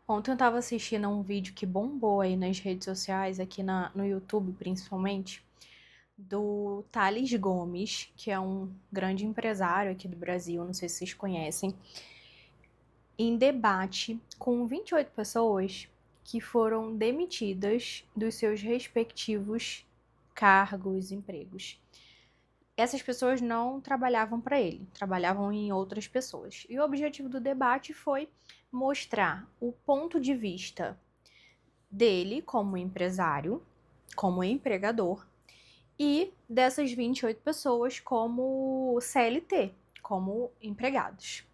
Ontem eu tava assistindo a um vídeo que bombou aí nas redes sociais, aqui no YouTube principalmente, do Thales Gomes, que é um grande empresário aqui do Brasil, não sei se vocês conhecem, em debate com 28 pessoas que foram demitidas dos seus respectivos cargos, empregos. Essas pessoas não trabalhavam para ele, trabalhavam em outras pessoas. E o objetivo do debate foi mostrar o ponto de vista dele como empresário, como empregador, e dessas 28 pessoas como CLT, como empregados.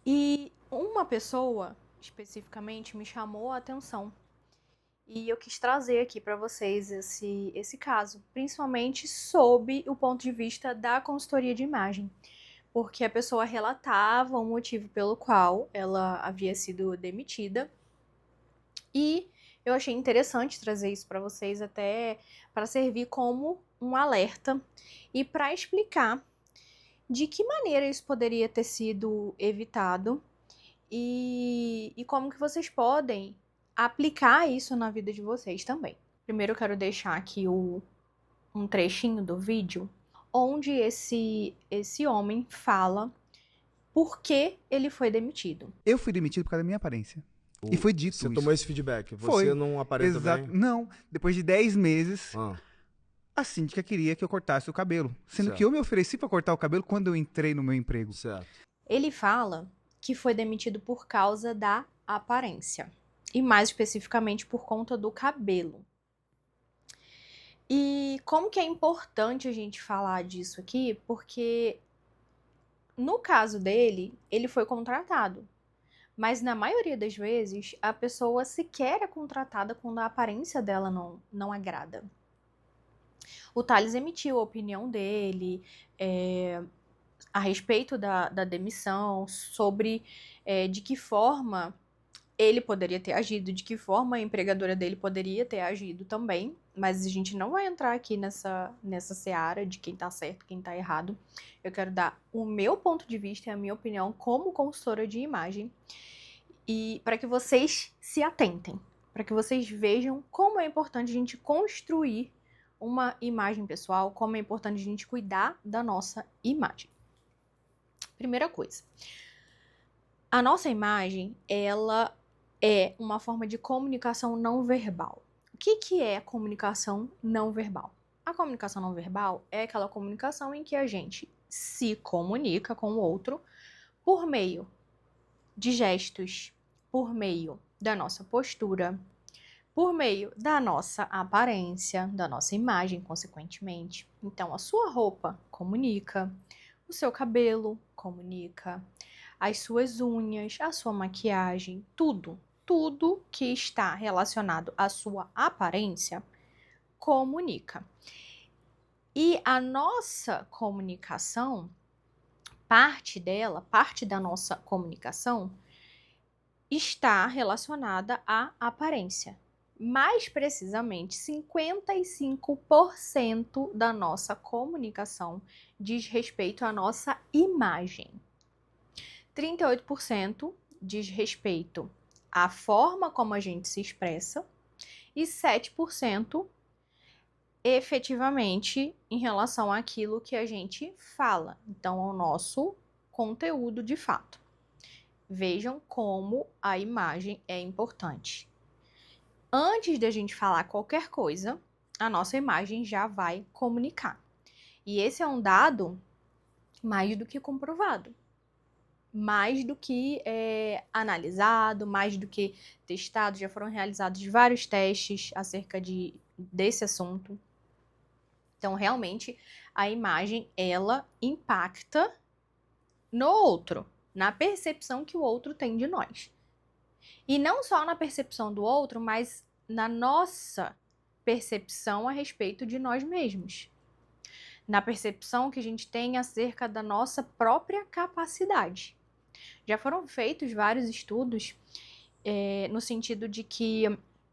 E uma pessoa especificamente me chamou a atenção. E eu quis trazer aqui para vocês esse caso, principalmente sob o ponto de vista da consultoria de imagem, porque a pessoa relatava o motivo pelo qual ela havia sido demitida. E eu achei interessante trazer isso para vocês, até para servir como um alerta e para explicar de que maneira isso poderia ter sido evitado e como que vocês podem aplicar isso na vida de vocês também. Primeiro eu quero deixar aqui um trechinho do vídeo onde esse homem fala por que ele foi demitido. Eu fui demitido por causa da minha aparência. E foi dito Você isso. tomou esse feedback. Você Foi. não aparenta Exato. bem? Não. Depois de 10 meses, Ah, a síndica queria que eu cortasse o cabelo. Sendo certo. que eu me ofereci para cortar o cabelo quando eu entrei no meu emprego. Certo. Ele fala que foi demitido por causa da aparência. E mais especificamente por conta do cabelo. E como que é importante a gente falar disso aqui? Porque no caso dele, ele foi contratado. Mas na maioria das vezes, a pessoa sequer é contratada quando a aparência dela não agrada. O Thales emitiu a opinião dele a respeito da demissão, sobre de que forma ele poderia ter agido, de que forma a empregadora dele poderia ter agido também, mas a gente não vai entrar aqui nessa seara de quem tá certo, quem tá errado. Eu quero dar o meu ponto de vista e a minha opinião como consultora de imagem, e para que vocês se atentem, para que vocês vejam como é importante a gente construir uma imagem pessoal, como é importante a gente cuidar da nossa imagem. Primeira coisa, a nossa imagem, ela é uma forma de comunicação não verbal. O que é comunicação não verbal? A comunicação não verbal é aquela comunicação em que a gente se comunica com o outro por meio de gestos, por meio da nossa postura, por meio da nossa aparência, da nossa imagem, consequentemente. Então, a sua roupa comunica, o seu cabelo comunica, as suas unhas, a sua maquiagem, tudo que está relacionado à sua aparência comunica. E a nossa comunicação, parte da nossa comunicação, está relacionada à aparência. Mais precisamente, 55% da nossa comunicação diz respeito à nossa imagem. 38% diz respeito à forma como a gente se expressa e 7% efetivamente em relação àquilo que a gente fala. Então, ao nosso conteúdo de fato. Vejam como a imagem é importante. Antes de a gente falar qualquer coisa, a nossa imagem já vai comunicar. E esse é um dado mais do que comprovado, mais do que analisado, mais do que testado. Já foram realizados vários testes acerca desse assunto. Então, realmente, a imagem, ela impacta no outro, na percepção que o outro tem de nós. E não só na percepção do outro, mas na nossa percepção a respeito de nós mesmos. Na percepção que a gente tem acerca da nossa própria capacidade. Já foram feitos vários estudos no sentido de que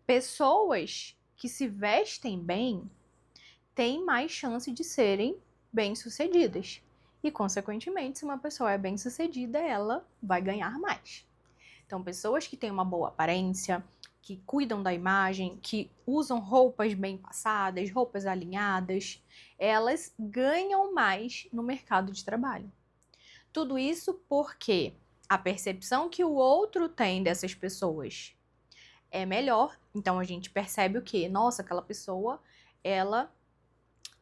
pessoas que se vestem bem têm mais chance de serem bem-sucedidas. E, consequentemente, se uma pessoa é bem-sucedida, ela vai ganhar mais. Então, pessoas que têm uma boa aparência, que cuidam da imagem, que usam roupas bem passadas, roupas alinhadas, elas ganham mais no mercado de trabalho. Tudo isso porque a percepção que o outro tem dessas pessoas é melhor. Então a gente percebe o quê? Nossa, aquela pessoa, ela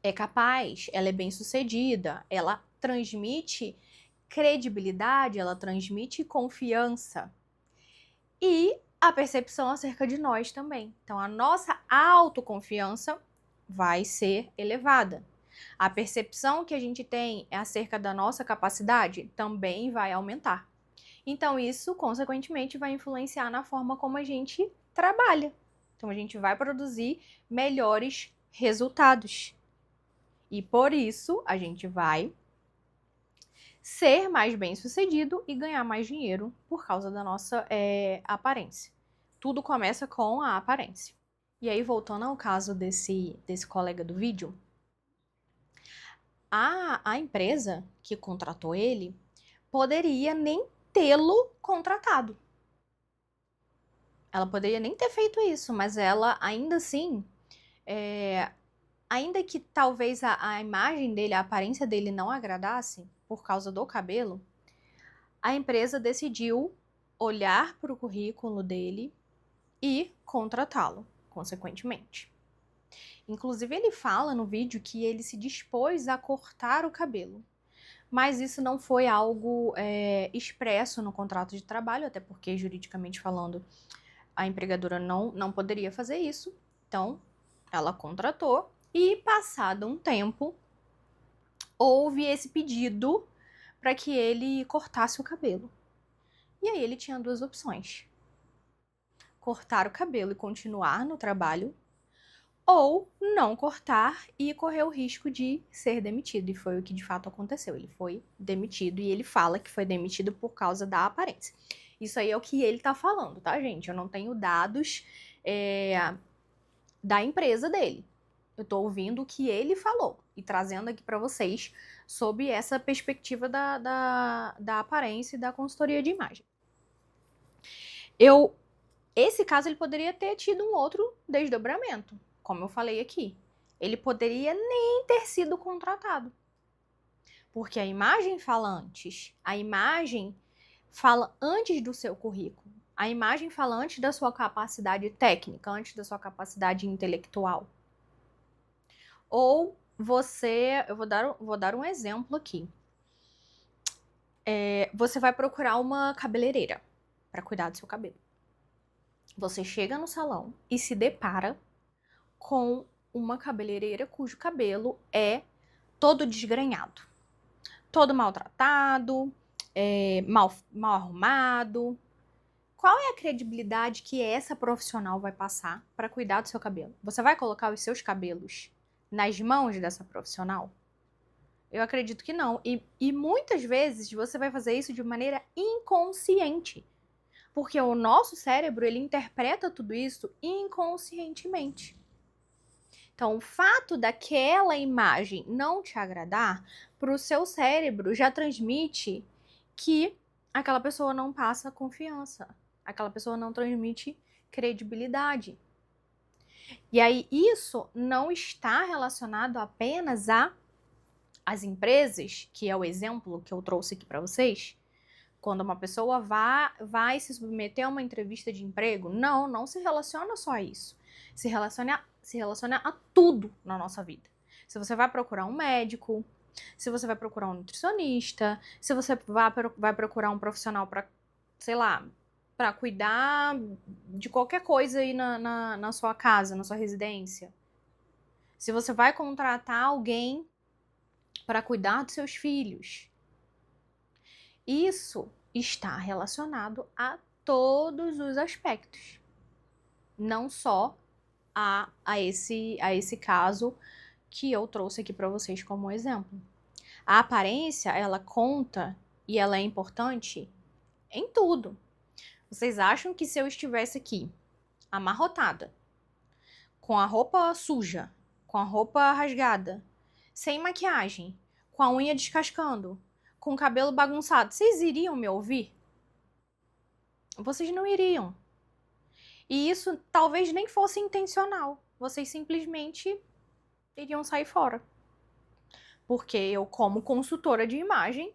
é capaz, ela é bem-sucedida, ela transmite credibilidade, ela transmite confiança. E a percepção acerca de nós também. Então a nossa autoconfiança vai ser elevada. A percepção que a gente tem acerca da nossa capacidade também vai aumentar. Então, isso, consequentemente, vai influenciar na forma como a gente trabalha. Então, a gente vai produzir melhores resultados. E por isso, a gente vai ser mais bem-sucedido e ganhar mais dinheiro por causa da nossa aparência. Tudo começa com a aparência. E aí, voltando ao caso desse colega do vídeo, a empresa que contratou ele poderia nem tê-lo contratado. Ela poderia nem ter feito isso, mas ela ainda assim, ainda que talvez a imagem dele, a aparência dele não agradasse por causa do cabelo, a empresa decidiu olhar para o currículo dele e contratá-lo, consequentemente. Inclusive, ele fala no vídeo que ele se dispôs a cortar o cabelo. Mas isso não foi algo expresso no contrato de trabalho, até porque, juridicamente falando, a empregadora não poderia fazer isso. Então, ela contratou e, passado um tempo, houve esse pedido para que ele cortasse o cabelo. E aí ele tinha duas opções: cortar o cabelo e continuar no trabalho, ou não cortar e correr o risco de ser demitido. E foi o que de fato aconteceu. Ele foi demitido e ele fala que foi demitido por causa da aparência. Isso aí é o que ele tá falando, tá, gente? Eu não tenho dados da empresa dele. Eu tô ouvindo o que ele falou e trazendo aqui para vocês sob essa perspectiva da aparência e da consultoria de imagem. Esse caso ele poderia ter tido um outro desdobramento, como eu falei aqui. Ele poderia nem ter sido contratado. Porque a imagem fala antes. A imagem fala antes do seu currículo. A imagem fala antes da sua capacidade técnica, antes da sua capacidade intelectual. Ou eu vou dar um exemplo aqui. Você vai procurar uma cabeleireira para cuidar do seu cabelo. Você chega no salão e se depara com uma cabeleireira cujo cabelo é todo desgrenhado, todo maltratado, mal arrumado. Qual é a credibilidade que essa profissional vai passar para cuidar do seu cabelo? Você vai colocar os seus cabelos nas mãos dessa profissional? Eu acredito que não. E muitas vezes você vai fazer isso de maneira inconsciente. Porque o nosso cérebro, ele interpreta tudo isso inconscientemente. Então, o fato daquela imagem não te agradar, para o seu cérebro já transmite que aquela pessoa não passa confiança. Aquela pessoa não transmite credibilidade. E aí, isso não está relacionado apenas às empresas, que é o exemplo que eu trouxe aqui para vocês. Quando uma pessoa vai se submeter a uma entrevista de emprego, não se relaciona só a isso. Se relaciona a tudo na nossa vida. Se você vai procurar um médico, se você vai procurar um nutricionista, se você vai procurar um profissional para, sei lá, para cuidar de qualquer coisa aí na sua casa, na sua residência. Se você vai contratar alguém para cuidar dos seus filhos. Isso está relacionado a todos os aspectos, não só a esse caso que eu trouxe aqui para vocês como exemplo. A aparência, ela conta e ela é importante em tudo. Vocês acham que se eu estivesse aqui amarrotada, com a roupa suja, com a roupa rasgada, sem maquiagem, com a unha descascando, com o cabelo bagunçado, vocês iriam me ouvir? vocês não iriam. E isso talvez nem fosse intencional. Vocês simplesmente iriam sair fora. Porque eu, como consultora de imagem,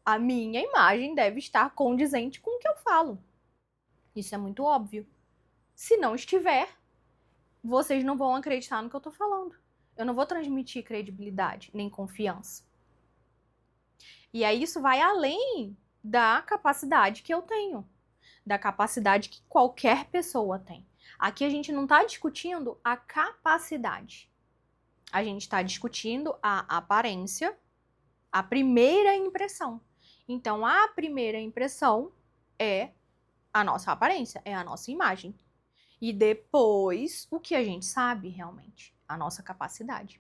a minha imagem deve estar condizente com o que eu falo. Isso é muito óbvio. Se não estiver, vocês não vão acreditar no que eu tô falando. Eu não vou transmitir credibilidade, nem confiança. E aí isso vai além da capacidade que eu tenho, da capacidade que qualquer pessoa tem. Aqui a gente não está discutindo a capacidade. A gente está discutindo a aparência, a primeira impressão. Então, a primeira impressão é a nossa aparência, é a nossa imagem. E depois, o que a gente sabe realmente, a nossa capacidade.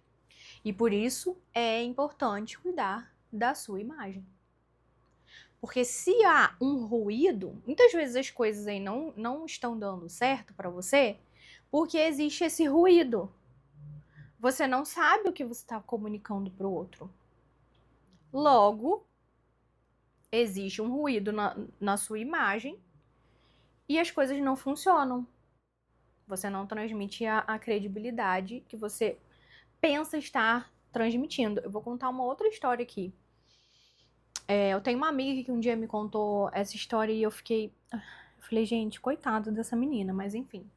E por isso é importante cuidar da sua imagem. Porque se há um ruído, muitas vezes as coisas aí não estão dando certo para você, porque existe esse ruído. Você não sabe o que você está comunicando para o outro. Logo, existe um ruído na sua imagem e as coisas não funcionam. Você não transmite a credibilidade que você pensa estar transmitindo. Eu vou contar uma outra história aqui. Eu tenho uma amiga que um dia me contou essa história e eu falei, gente, coitado dessa menina, mas enfim.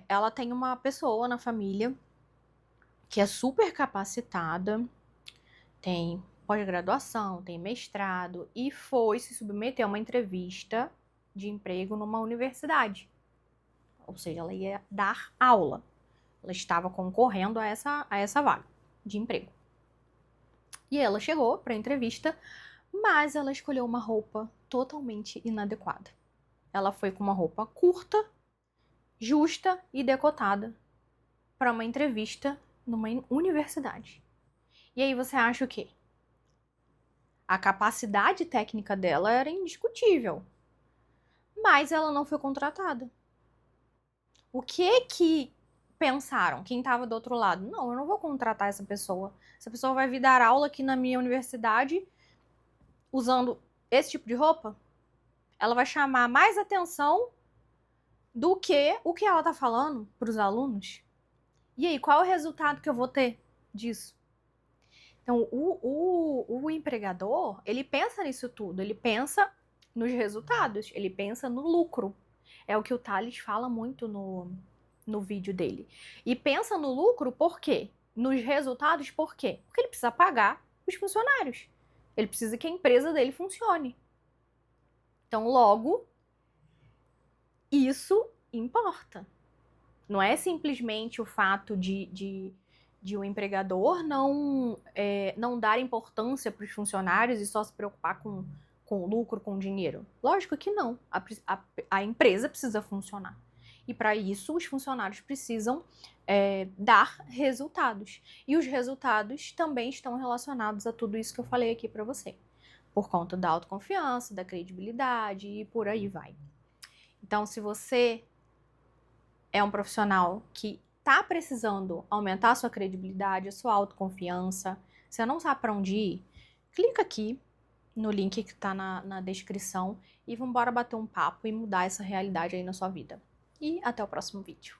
Ela tem uma pessoa na família que é super capacitada, tem pós-graduação, tem mestrado e foi se submeter a uma entrevista de emprego numa universidade. Ou seja, ela ia dar aula. Ela estava concorrendo a essa vaga de emprego. E ela chegou para a entrevista, mas ela escolheu uma roupa totalmente inadequada. Ela foi com uma roupa curta, justa e decotada para uma entrevista numa universidade. E aí você acha o quê? A capacidade técnica dela era indiscutível, mas ela não foi contratada. O que pensaram? Quem estava do outro lado? Não, eu não vou contratar essa pessoa. Essa pessoa vai vir dar aula aqui na minha universidade usando esse tipo de roupa? Ela vai chamar mais atenção do que o que ela está falando para os alunos. E aí, qual é o resultado que eu vou ter disso? Então, o empregador, ele pensa nisso tudo, ele pensa nos resultados, ele pensa no lucro. É o que o Thales fala muito no vídeo dele. E pensa no lucro por quê? Nos resultados por quê? Porque ele precisa pagar os funcionários. Ele precisa que a empresa dele funcione. Então, logo, isso importa. Não é simplesmente o fato de um empregador não dar importância para os funcionários e só se preocupar com o lucro, com o dinheiro. Lógico que não. A empresa precisa funcionar. E para isso, os funcionários precisam dar resultados. E os resultados também estão relacionados a tudo isso que eu falei aqui para você. Por conta da autoconfiança, da credibilidade e por aí vai. Então, se você é um profissional que está precisando aumentar a sua credibilidade, a sua autoconfiança, você não sabe para onde ir, clica aqui no link que está na descrição e vamos embora bater um papo e mudar essa realidade aí na sua vida. E até o próximo vídeo.